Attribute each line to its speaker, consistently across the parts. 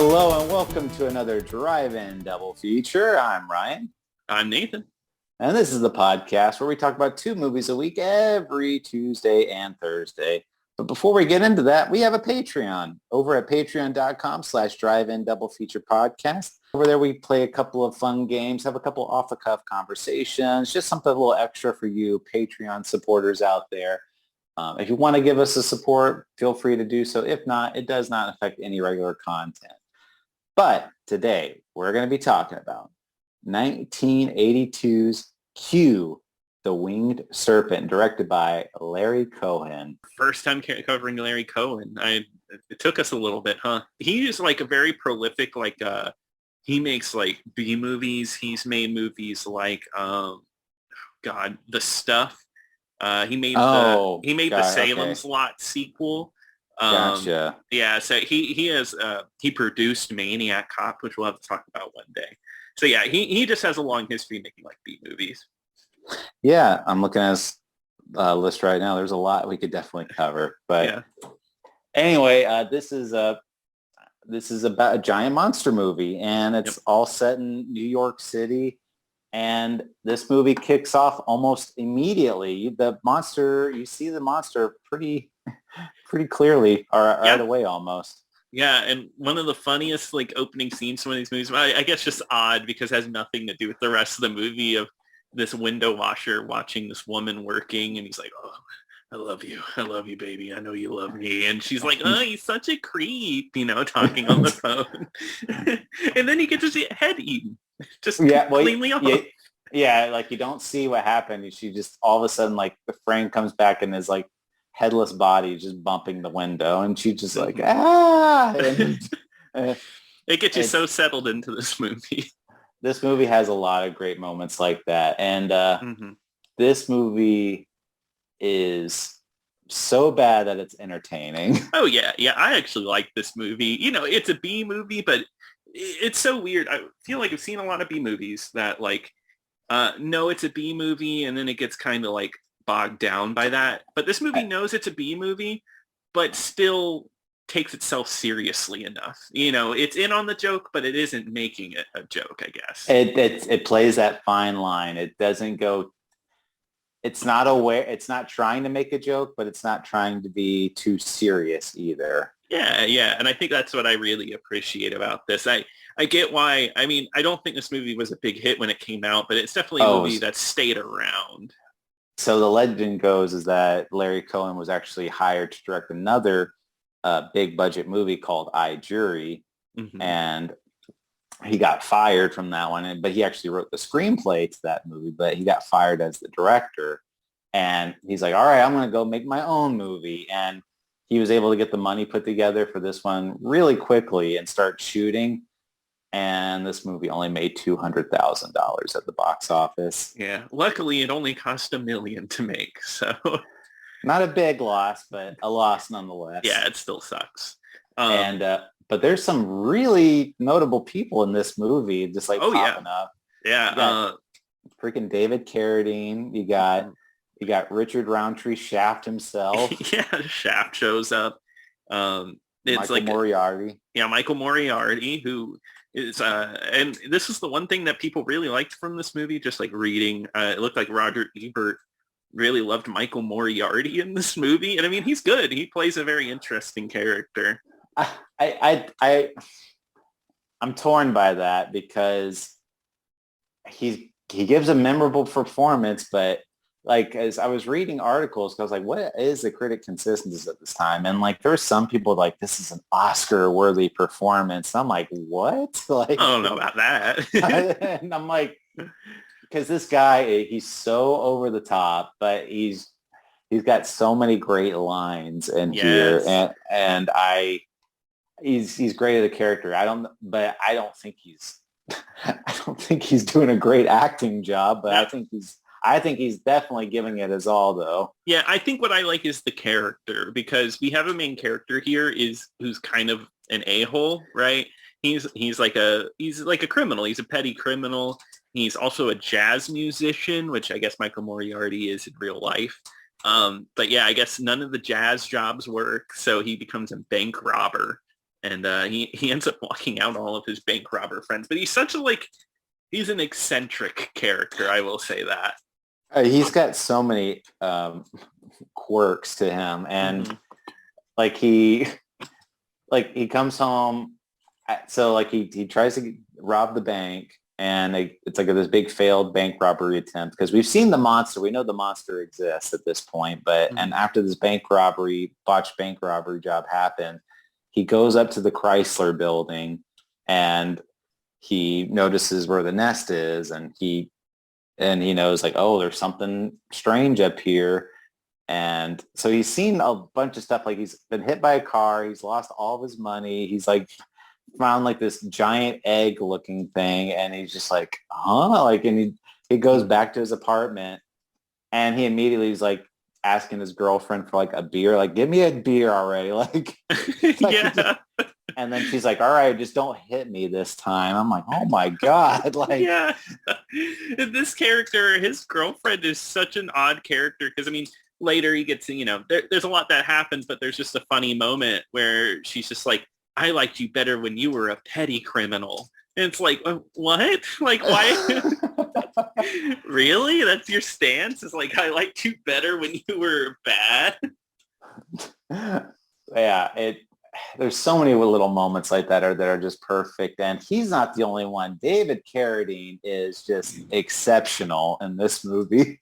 Speaker 1: Hello and welcome to another Drive-In Double Feature. I'm Ryan.
Speaker 2: I'm Nathan.
Speaker 1: And this is the podcast where we talk about 2 movies a week every Tuesday and Thursday. But before we get into that, we have a Patreon over at patreon.com/driveindoublefeaturpodcast. Over there, we play a couple of fun games, have a couple off-the-cuff conversations, just something a little extra for you Patreon supporters out there. If you want to give us a support, feel free to do so. If not, it does not affect any regular content. But today, we're going to be talking about 1982's Q, The Winged Serpent, directed by Larry Cohen.
Speaker 2: First time covering Larry Cohen. It took us a little bit, huh? He is like a very prolific, he makes like B movies. He's made movies like, The Stuff. He made the Salem's Lot sequel.
Speaker 1: Gotcha.
Speaker 2: Yeah, so he produced Maniac Cop, which we'll have to talk about one day. So yeah, he just has a long history making like B movies.
Speaker 1: Yeah, I'm looking at his list right now. There's a lot we could definitely cover. But
Speaker 2: yeah.
Speaker 1: Anyway, this is about a giant monster movie, and it's all set in New York City. And this movie kicks off almost immediately. You see the monster pretty clearly right away almost.
Speaker 2: Yeah, and one of the funniest like opening scenes in one of these movies, I guess just odd because it has nothing to do with the rest of the movie, of this window washer watching this woman working, and he's like, "Oh, I love you, baby. I know you love me." And she's like, "Oh, he's such a creep," talking on the phone. And then he gets his head eaten, just completely off.
Speaker 1: Yeah, like you don't see what happened. She just all of a sudden, like the frame comes back and is like headless body just bumping the window, and she just like And,
Speaker 2: it gets you so settled into this movie.
Speaker 1: This movie has a lot of great moments like that, and this movie is so bad that it's entertaining.
Speaker 2: Oh yeah, I actually like this movie. It's a B movie, but it's so weird. I feel like I've seen a lot of B movies that like, no, it's a B movie, and then it gets kind of like bogged down by that. But this movie knows it's a B movie, but still takes itself seriously enough. It's in on the joke, but it isn't making it a joke, I guess.
Speaker 1: It plays that fine line. It doesn't go. It's not trying to make a joke, but it's not trying to be too serious either.
Speaker 2: Yeah, and I think that's what I really appreciate about this. I get why. I mean, I don't think this movie was a big hit when it came out, but it's definitely a movie that stayed around.
Speaker 1: So the legend goes is that Larry Cohen was actually hired to direct another big budget movie called I, Jury, and he got fired from that one. But he actually wrote the screenplay to that movie, but he got fired as the director. And he's like, all right, I'm going to go make my own movie. And he was able to get the money put together for this one really quickly and start shooting. And this movie only made $200,000 at the box office.
Speaker 2: Yeah. Luckily, it only cost $1 million to make. So
Speaker 1: not a big loss, but a loss nonetheless.
Speaker 2: Yeah, it still sucks.
Speaker 1: But there's some really notable people in this movie just like popping up.
Speaker 2: Yeah.
Speaker 1: Freaking David Carradine. You got Richard Roundtree Shaft himself.
Speaker 2: Yeah, Shaft shows up. It's
Speaker 1: Michael Moriarty.
Speaker 2: Michael Moriarty, who is and this is the one thing that people really liked from this movie, just like reading. It looked like Roger Ebert really loved Michael Moriarty in this movie. And I mean, he's good. He plays a very interesting character.
Speaker 1: I'm torn by that because he gives a memorable performance, but like as I was reading articles, I was like, what is the critic consensus at this time? And like there were some people like, this is an Oscar-worthy performance. I'm like, what? Like,
Speaker 2: I don't know about that.
Speaker 1: And I'm like, because this guy, he's so over the top, but he's got so many great lines in here, and he's great as a character. I don't think he's doing a great acting job, but I think he's definitely giving it his all, though.
Speaker 2: Yeah, I think what I like is the character, because we have a main character here who's kind of an a-hole, right? He's like a criminal. He's a petty criminal. He's also a jazz musician, which I guess Michael Moriarty is in real life. But yeah, I guess none of the jazz jobs work, so he becomes a bank robber. and he ends up walking out all of his bank robber friends. But he's such a he's an eccentric character, I will say that.
Speaker 1: He's got so many quirks to him, and
Speaker 2: Mm-hmm.
Speaker 1: he comes home. So he tries to rob the bank, and it's like this big failed bank robbery attempt, because we've seen the monster. We know the monster exists at this point, but
Speaker 2: Mm-hmm.
Speaker 1: and after this botched bank robbery job happened, he goes up to the Chrysler building, and he notices where the nest is, and he knows, like, oh, there's something strange up here. And so he's seen a bunch of stuff. Like, he's been hit by a car. He's lost all of his money. He's like found like this giant egg looking thing. And he's just like, huh? Like, and he goes back to his apartment, and he immediately is like asking his girlfriend for like a beer. Like, give me a beer already.
Speaker 2: Yeah.
Speaker 1: And then she's like, all right, just don't hit me this time. I'm like, oh my God. Like,
Speaker 2: Yeah. This character, his girlfriend, is such an odd character, because I mean, later he gets, there's a lot that happens, but there's just a funny moment where she's just like, I liked you better when you were a petty criminal. And it's like, what? Like, why? Really? That's your stance? It's like, I liked you better when you were bad?
Speaker 1: Yeah, there's so many little moments like that are just perfect. And he's not the only one. David Carradine is just exceptional in this movie.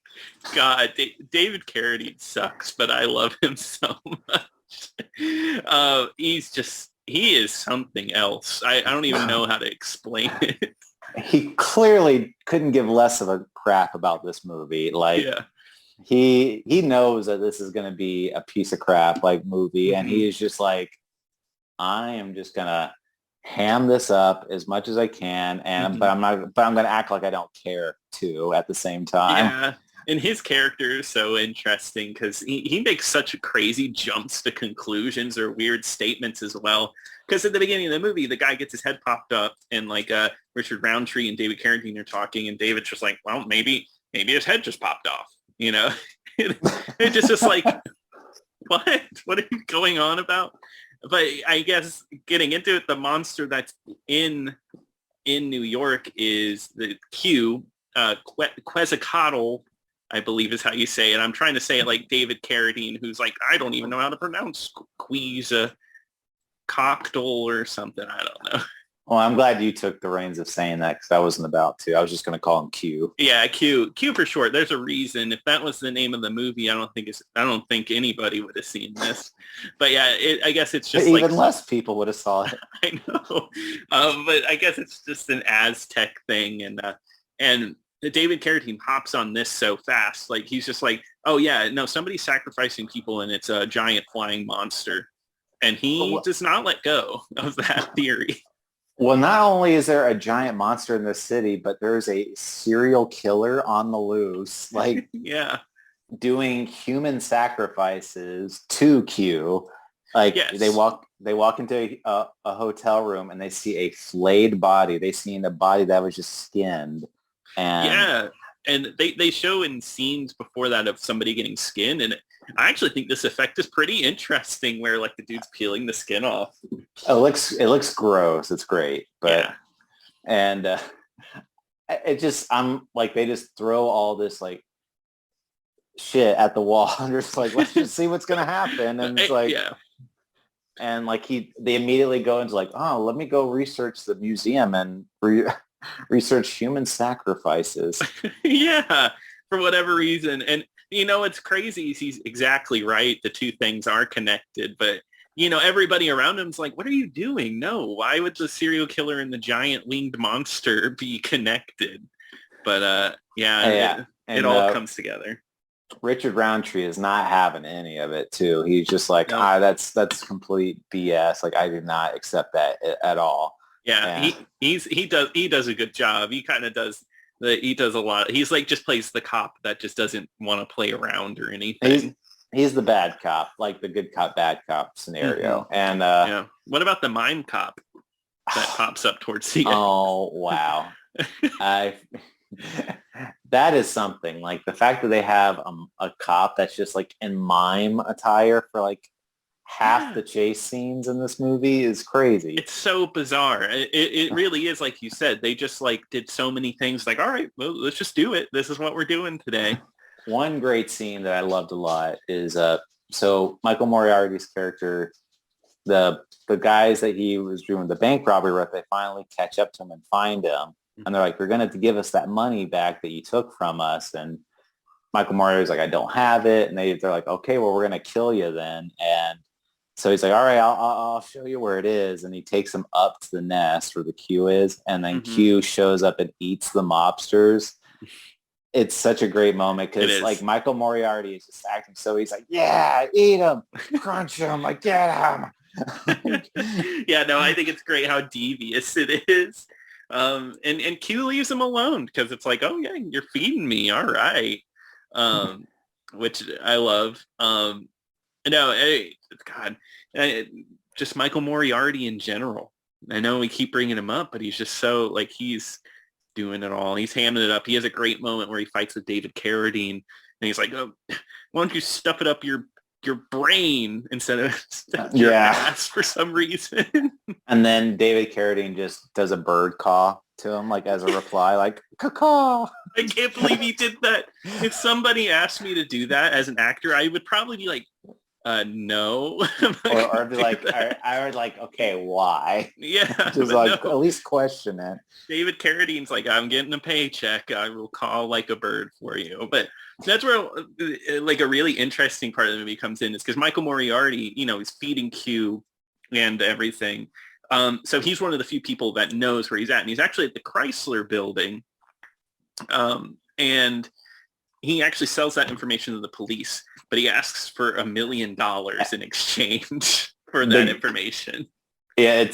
Speaker 2: God, David Carradine sucks, but I love him so much. He is something else. I don't even know how to explain it.
Speaker 1: He clearly couldn't give less of a crap about this movie. Like,
Speaker 2: Yeah.
Speaker 1: he knows that this is going to be a piece of crap like movie. Mm-hmm. And he is just like, I am just going to ham this up as much as I can. And, but I'm going to act like I don't care too at the same time.
Speaker 2: Yeah. And his character is so interesting, because he makes such crazy jumps to conclusions or weird statements as well. Because at the beginning of the movie, the guy gets his head popped up, and Richard Roundtree and David Carradine are talking, and David's just like, well, maybe his head just popped off, It's just like, what are you going on about? But I guess getting into it, the monster that's in New York is the Q, Quetzalcoatl, I believe is how you say it. I'm trying to say it like David Carradine, who's like, I don't even know how to pronounce cocktail or something. I don't know.
Speaker 1: Well, I'm glad you took the reins of saying that, because I wasn't about to. I was just going to call him Q.
Speaker 2: Yeah, Q for short. There's a reason. If that was the name of the movie, I don't think anybody would have seen this. But yeah, I guess it's just
Speaker 1: even less people would have saw it.
Speaker 2: I know, but I guess it's just an Aztec thing, and David Carradine hops on this so fast. Like, he's just like, oh yeah, no, somebody's sacrificing people, and it's a giant flying monster, and he does not let go of that theory.
Speaker 1: Well, not only is there a giant monster in the city, but there's a serial killer on the loose, like,
Speaker 2: yeah,
Speaker 1: doing human sacrifices to Q. Like, yes. They walk into a hotel room, and they see a flayed body. They see a body that was just skinned. And
Speaker 2: yeah, and they show in scenes before that of somebody getting skinned, and I actually think this effect is pretty interesting, where like the dude's peeling the skin off.
Speaker 1: It looks gross. It's great, but yeah. And it just, I'm like, they just throw all this like shit at the wall, and they're just like, let's just see what's gonna happen. And it's like, yeah. And like they immediately go into like, oh, let me go research the museum and research human sacrifices.
Speaker 2: Yeah, for whatever reason. And it's crazy. He's exactly right. The two things are connected, but everybody around him's like, what are you doing? No, why would the serial killer and the giant winged monster be connected? But it all comes together.
Speaker 1: Richard Roundtree is not having any of it too. He's just like, that's complete BS. Like, I do not accept that at all.
Speaker 2: Yeah, he does a good job. He kind of does he does a lot. He's like, just plays the cop that just doesn't want to play around or anything.
Speaker 1: He's the bad cop, like the good cop, bad cop scenario. Mm-hmm. And
Speaker 2: what about the mime cop that pops up towards the end?
Speaker 1: Oh wow, that is something. Like, the fact that they have a cop that's just like in mime attire for like half the chase scenes in this movie is crazy.
Speaker 2: It's so bizarre. It really is, like you said. They just like did so many things. Like, all right, well, let's just do it. This is what we're doing today.
Speaker 1: One great scene that I loved a lot is so Michael Moriarty's character, the guys that he was doing the bank robbery with, they finally catch up to him and find him. And they're like, "You're going to give us that money back that you took from us." And Michael Moriarty's like, "I don't have it." And they're like, "Okay, well, we're going to kill you then." And so he's like, "All right, I'll show you where it is." And he takes him up to the nest where the Q is. And then Q shows up and eats the mobsters. It's such a great moment because like Michael Moriarty is just acting so he's like, "Yeah, eat him, crunch him, like get him."
Speaker 2: Yeah, no, I think it's great how devious it is. And Q leaves him alone because it's like, oh yeah, you're feeding me, all right. Which I love. God, just Michael Moriarty in general. I know we keep bringing him up, but he's just so like he's doing it all. He's hamming it up. He has a great moment where he fights with David Carradine, and he's like, "Oh, why don't you stuff it up your brain instead of your ass for some reason?"
Speaker 1: And then David Carradine just does a bird caw to him, like as a reply, like caw.
Speaker 2: I can't believe he did that. If somebody asked me to do that as an actor, I would probably be like, no.
Speaker 1: Or I'd be like, I would like, okay, why?
Speaker 2: Yeah.
Speaker 1: Just like, no. At least question it.
Speaker 2: David Carradine's like, I'm getting a paycheck. I will call like a bird for you. But that's where like a really interesting part of the movie comes in is because Michael Moriarty, he's feeding Q and everything. So he's one of the few people that knows where he's at. And he's actually at the Chrysler building. And he actually sells that information to the police, but he asks for $1 million in exchange for that information.
Speaker 1: Yeah,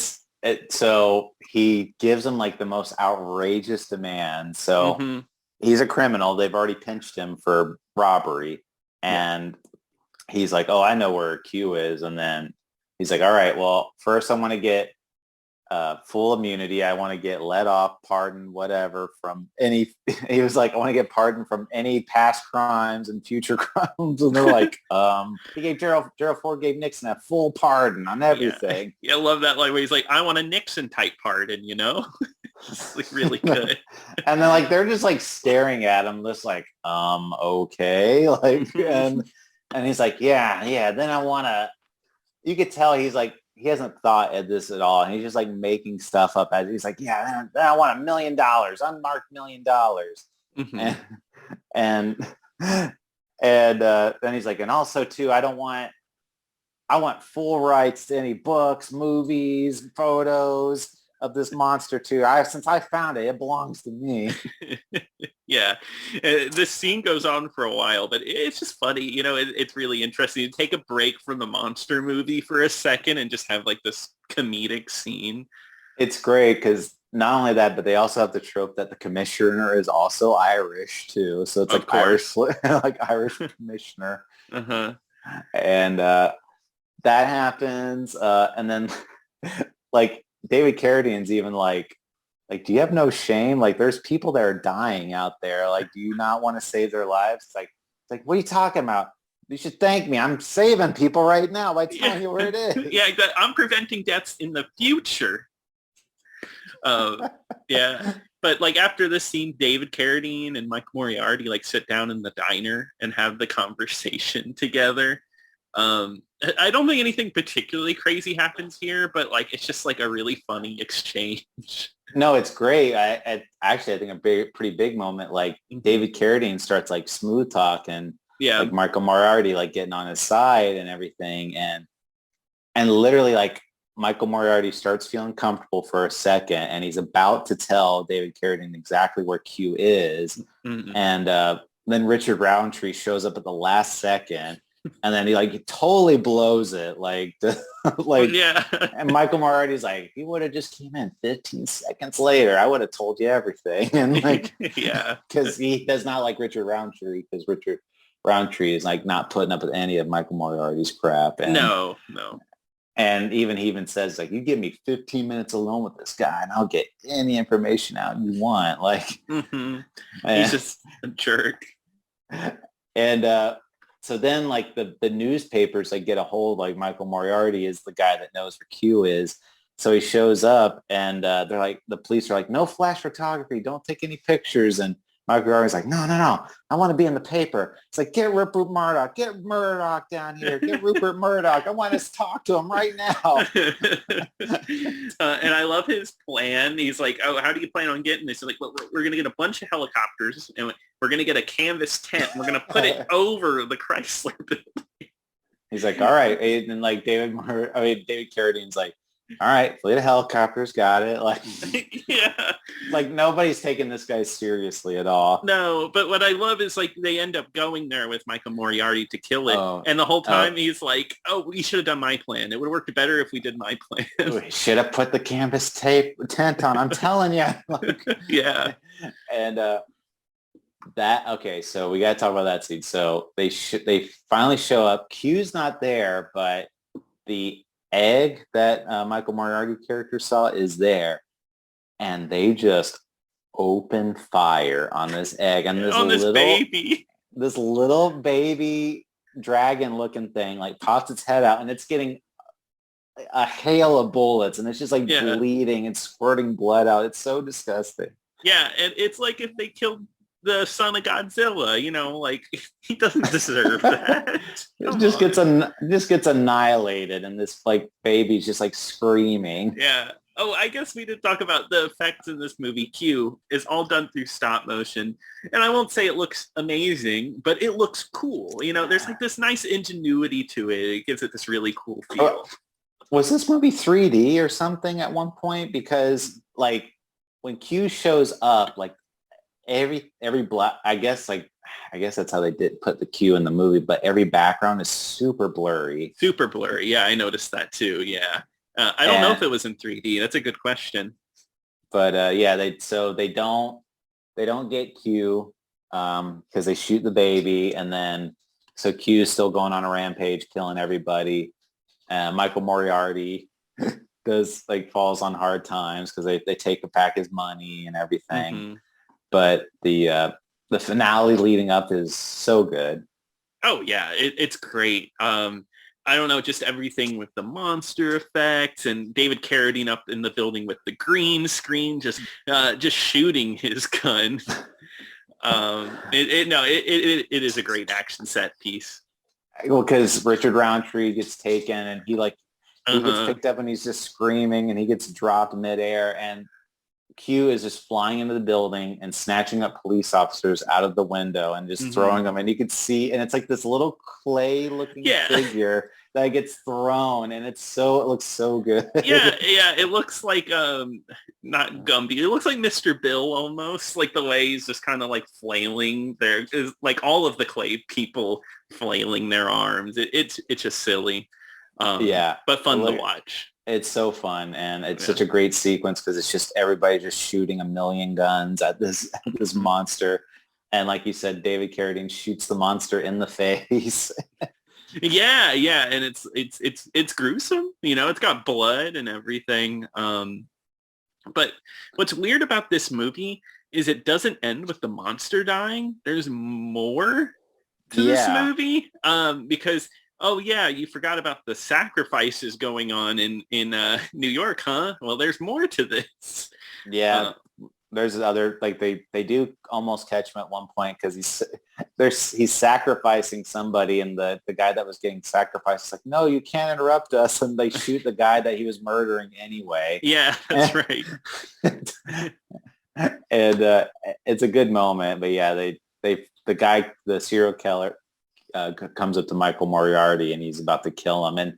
Speaker 1: so he gives him like the most outrageous demand. So he's a criminal. They've already pinched him for robbery. And he's like, oh, I know where Q is. And then he's like, all right, well, first I want to get full immunity. I want to get let off, pardon, whatever from any, he was like, I want to get pardoned from any past crimes and future crimes. And they're like, he gave Gerald Ford gave Nixon a full pardon on everything.
Speaker 2: Yeah, I love that line where he's like, I want a Nixon type pardon, It's like really good.
Speaker 1: And then like, they're just like staring at him, just like, okay. Like, and he's like, yeah. Then I want to, you could tell he's like, he hasn't thought of this at all. And he's just like making stuff up as he's like, yeah, then I want $1 million, unmarked $1 million. And then he's like, and also too, I want full rights to any books, movies, photos of this monster too. Since I found it belongs to me.
Speaker 2: Yeah, this scene goes on for a while, but it's just funny. It's really interesting to take a break from the monster movie for a second and just have like this comedic scene.
Speaker 1: It's great because not only that, but they also have the trope that the commissioner is also Irish too. So it's like Irish, like Irish commissioner. And that happens. And then like David Carradine's even like, do you have no shame? Like, there's people that are dying out there. Like, do you not want to save their lives? It's like, what are you talking about? You should thank me. I'm saving people right now by telling you where it is.
Speaker 2: Yeah, I'm preventing deaths in the future. Yeah. But like after this scene, David Carradine and Mike Moriarty like sit down in the diner and have the conversation together. I don't think anything particularly crazy happens here, but like it's just like a really funny exchange.
Speaker 1: No, it's great. I think a pretty big moment. Like David Carradine starts like smooth talking, like Michael Moriarty like getting on his side and everything, and literally like Michael Moriarty starts feeling comfortable for a second, and he's about to tell David Carradine exactly where Q is, and then Richard Roundtree shows up at the last second. And then he totally blows it, and Michael Moriarty's like, he would have just came in 15 seconds later, I would have told you everything. And because he does not like Richard Roundtree, because Richard Roundtree is like not putting up with any of Michael Moriarty's crap. And,
Speaker 2: no.
Speaker 1: And he even says like, you give me 15 minutes alone with this guy and I'll get any information out you want. Like,
Speaker 2: he's just a jerk.
Speaker 1: And so then like the newspapers like get a hold, like Michael Moriarty is the guy that knows where Q is. So he shows up and they're like, the police are like, no flash photography, don't take any pictures. And Michael Moriarty's like, no, I want to be in the paper. It's like, get Rupert Murdoch, get Murdoch down here, get Rupert Murdoch. I want to talk to him right now.
Speaker 2: And I love his plan. He's like, oh, how do you plan on getting this? He's like, well, we're going to get a bunch of helicopters and we're going to get a canvas tent. And we're going to put it over the Chrysler building.
Speaker 1: He's like, all right. And like David Carradine's like, all right, fleet of helicopters, got it. Like,
Speaker 2: yeah,
Speaker 1: like nobody's taking this guy seriously at all.
Speaker 2: No, but what I love is like they end up going there with Michael Moriarty to kill it, and the whole time he's like, "Oh, we should have done my plan. It would have worked better if we did my plan.
Speaker 1: We should have put the canvas tent on. I'm telling you." Like,
Speaker 2: yeah,
Speaker 1: and so we got to talk about that scene. So they finally show up. Q's not there, but the egg that Michael Moriarty character saw is there, and they just open fire on this egg and this little baby dragon looking thing like pops its head out, and it's getting a hail of bullets, and it's just like bleeding and squirting blood out. It's so disgusting.
Speaker 2: Yeah, and it's like if they killed the son of Godzilla, you know, like he doesn't deserve that.
Speaker 1: It just gets annihilated, and this like baby's just like screaming.
Speaker 2: Yeah. Oh, I guess we did talk about the effects in this movie. Q is all done through stop motion, and I won't say it looks amazing, but it looks cool. You know, there's like this nice ingenuity to it. It gives it this really cool feel.
Speaker 1: Was this movie 3D or something at one point? Because like when Q shows up, like every black, I guess that's how they did put the Q in the movie, but every background is super blurry.
Speaker 2: Yeah, I noticed that too. Yeah. I don't know if it was in 3D. That's a good question.
Speaker 1: But they don't get Q because they shoot the baby, and then so Q is still going on a rampage, killing everybody. Michael Moriarty falls on hard times because they take back his money and everything. Mm-hmm. But the finale leading up is so good.
Speaker 2: Oh yeah, it's great. I don't know, just everything with the monster effects and David Carradine up in the building with the green screen, just shooting his gun. It is a great action set piece.
Speaker 1: Well, because Richard Roundtree gets taken and he gets picked up and he's just screaming and he gets dropped midair, and Q is just flying into the building and snatching up police officers out of the window and just throwing them. And you could see, and it's like this little clay looking figure that gets thrown, and it looks so good.
Speaker 2: Yeah. It looks like, not Gumby. It looks like Mr. Bill almost, like the way he's just kind of like flailing there. Is like all of the clay people flailing their arms. It's just silly. But fun to watch.
Speaker 1: It's so fun, and it's such a great sequence because it's just everybody just shooting a million guns at this monster. And like you said, David Carradine shoots the monster in the face.
Speaker 2: yeah, and it's gruesome. You know, it's got blood and everything. But what's weird about this movie is it doesn't end with the monster dying. There's more to this movie because. Oh yeah, you forgot about the sacrifices going on in New York, huh? Well, there's more to this.
Speaker 1: Yeah, there's other they do almost catch him at one point because he's sacrificing somebody, and the guy that was getting sacrificed is like, no, you can't interrupt us, and they shoot the guy that he was murdering anyway.
Speaker 2: Yeah, that's right.
Speaker 1: And it's a good moment, but yeah, the serial killer. Comes up to Michael Moriarty and he's about to kill him, and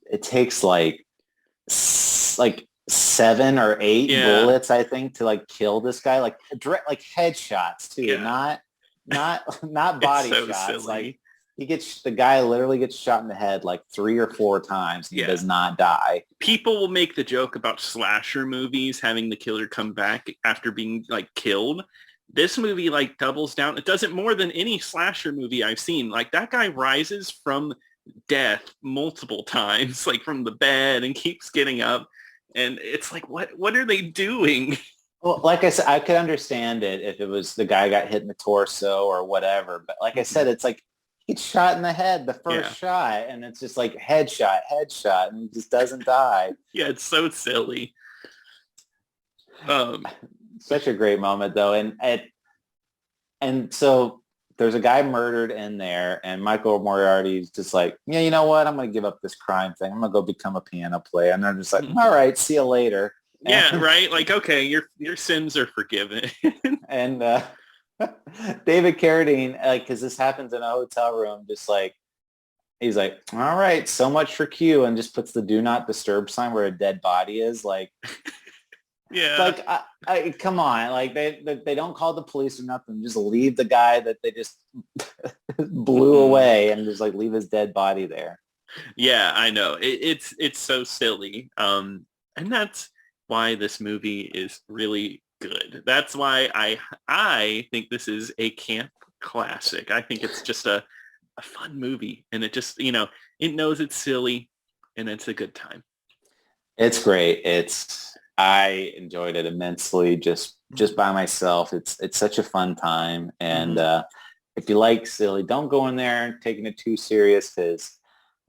Speaker 1: it takes like 7 or 8 bullets, I think, to like kill this guy, like headshots too, not body shots. Silly. Like the guy literally gets shot in the head like 3 or 4 times. And he does not die.
Speaker 2: People will make the joke about slasher movies having the killer come back after being like killed. This movie like doubles down. It does it more than any slasher movie I've seen. Like that guy rises from death multiple times, like from the bed, and keeps getting up. And it's like, what are they doing?
Speaker 1: Well, like I said, I could understand it if it was the guy got hit in the torso or whatever. But like I said, it's like gets shot in the head, the first
Speaker 2: Yeah.
Speaker 1: shot, and it's just like headshot, and he just doesn't die.
Speaker 2: Yeah, it's so silly. Um,
Speaker 1: Such a great moment though, and so there's a guy murdered in there, and Michael Moriarty's just like, yeah, you know what? I'm going to give up this crime thing. I'm going to go become a piano player. And they're just like, all right, see you later.
Speaker 2: Yeah, right. Like, okay, your sins are forgiven.
Speaker 1: And David Carradine, like, because this happens in a hotel room, just like, he's like, all right, so much for Q, and just puts the do not disturb sign where a dead body is. Like,
Speaker 2: Yeah.
Speaker 1: like, come on, like they don't call the police or nothing. Just leave the guy that they just blew away, and just like leave his dead body there.
Speaker 2: Yeah, I know. It's so silly. And that's why this movie is really good. That's why I think this is a camp classic. I think it's just a fun movie, and it just, it knows it's silly, and it's a good time.
Speaker 1: It's great. I enjoyed it immensely just by myself. It's such a fun time. And if you like silly, don't go in there taking it too serious, because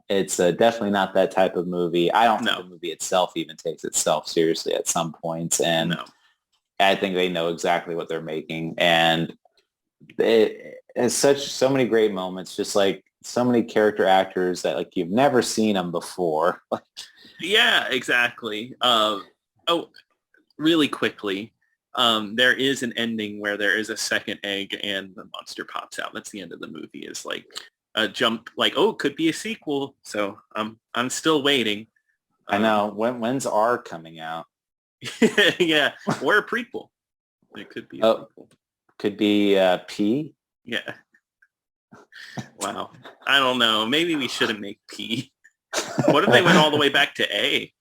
Speaker 1: it's definitely not that type of movie. I don't think the movie itself even takes itself seriously at some points. And I think they know exactly what they're making. And it has so many great moments, just like so many character actors that like you've never seen them before.
Speaker 2: Yeah, exactly. Really quickly, there is an ending where there is a second egg and the monster pops out. That's the end of the movie. Is like a jump, like, oh, could be a sequel. So I'm still waiting.
Speaker 1: I know. When's R coming out?
Speaker 2: Yeah, or a prequel. It could be a prequel.
Speaker 1: Could be P.
Speaker 2: Yeah. Wow. I don't know. Maybe we shouldn't make P. What if they went all the way back to A?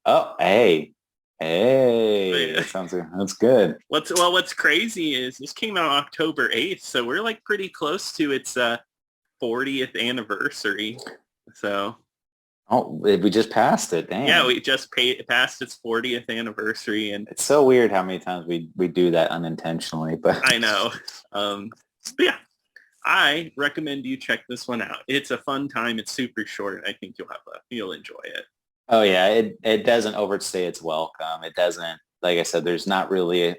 Speaker 1: Oh, A. Hey, that's good.
Speaker 2: What's crazy is this came out October 8th, so we're like pretty close to its 40th anniversary. So
Speaker 1: we just passed it. Damn.
Speaker 2: Yeah, we just passed its 40th anniversary, and
Speaker 1: it's so weird how many times we do that unintentionally. But
Speaker 2: I know. But yeah, I recommend you check this one out. It's a fun time. It's super short. I think you'll enjoy it.
Speaker 1: Oh yeah, it doesn't overstay its welcome. It doesn't, like I said, there's not really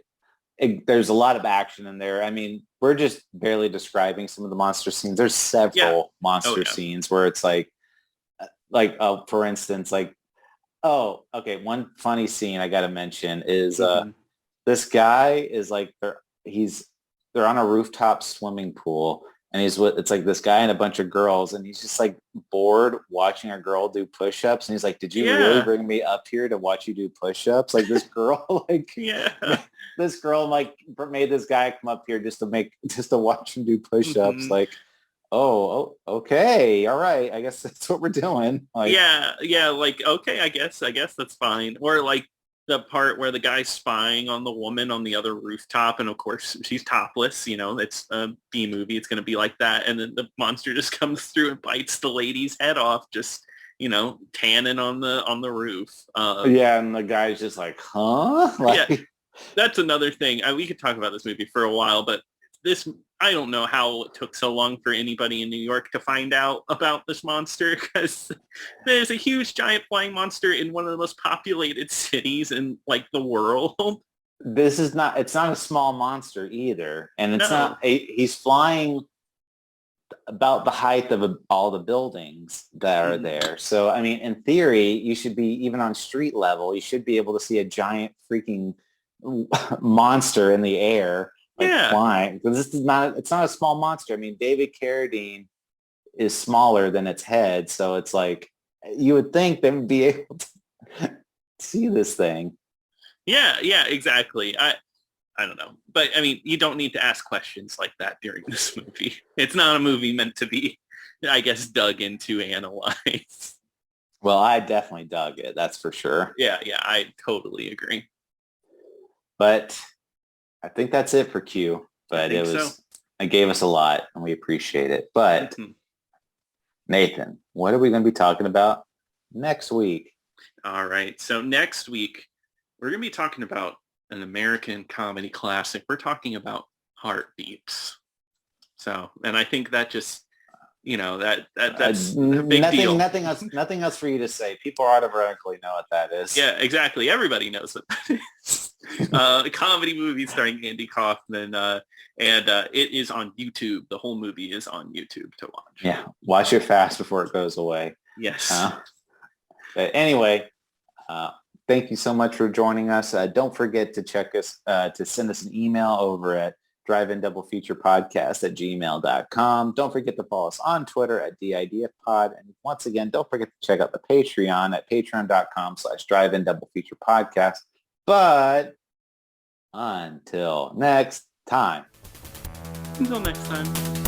Speaker 1: there's a lot of action in there. I mean, we're just barely describing some of the monster scenes. There's several monster scenes where it's like for instance, like, oh, okay, one funny scene I got to mention is this guy is like they're on a rooftop swimming pool, and it's like this guy and a bunch of girls, and he's just like bored watching a girl do push-ups, and he's like, did you really bring me up here to watch you do push-ups? Like, this girl this girl like made this guy come up here just to watch him do push-ups. Like, oh, okay, all right, I guess that's what we're doing. Like,
Speaker 2: yeah, like, okay, I guess that's fine. Or like the part where the guy's spying on the woman on the other rooftop, and of course she's topless. It's a B movie. It's going to be like that. And then the monster just comes through and bites the lady's head off, just, tanning on the roof.
Speaker 1: And the guy's just like, huh? Like,
Speaker 2: yeah, that's another thing. We could talk about this movie for a while, but I don't know how it took so long for anybody in New York to find out about this monster, because there's a huge giant flying monster in one of the most populated cities in like the world.
Speaker 1: It's not a small monster either. And it's he's flying about the height of all the buildings that are there. So, I mean, in theory, you should be, even on street level, you should be able to see a giant freaking monster in the air. Flying, because it's not a small monster. I mean, David Carradine is smaller than its head, so it's like you would think they would be able to see this thing.
Speaker 2: Yeah, exactly. I don't know, but I mean, you don't need to ask questions like that during this movie. It's not a movie meant to be, I guess, dug into, analyzed.
Speaker 1: Well, I definitely dug it, that's for sure.
Speaker 2: Yeah, I totally agree.
Speaker 1: But I think that's it for Q, but it gave us a lot, and we appreciate it. But Nathan, what are we going to be talking about next week?
Speaker 2: All right. So next week, we're going to be talking about an American comedy classic. We're talking about Heartbeats. So, and I think that just, that's a big deal.
Speaker 1: Nothing else for you to say. People automatically know what that is.
Speaker 2: Yeah, exactly. Everybody knows what that is. A comedy movie starring Andy Kaufman, and it is on YouTube. The whole movie is on YouTube to watch.
Speaker 1: Yeah, watch it fast before it goes away.
Speaker 2: Yes.
Speaker 1: But anyway, thank you so much for joining us. Don't forget to check us, to send us an email over at driveindoublefeaturepodcast@gmail.com. Don't forget to follow us on Twitter at DIDFpod. And once again, don't forget to check out the Patreon at patreon.com/driveindoublefeaturepodcast. But until next time.
Speaker 2: Until next time.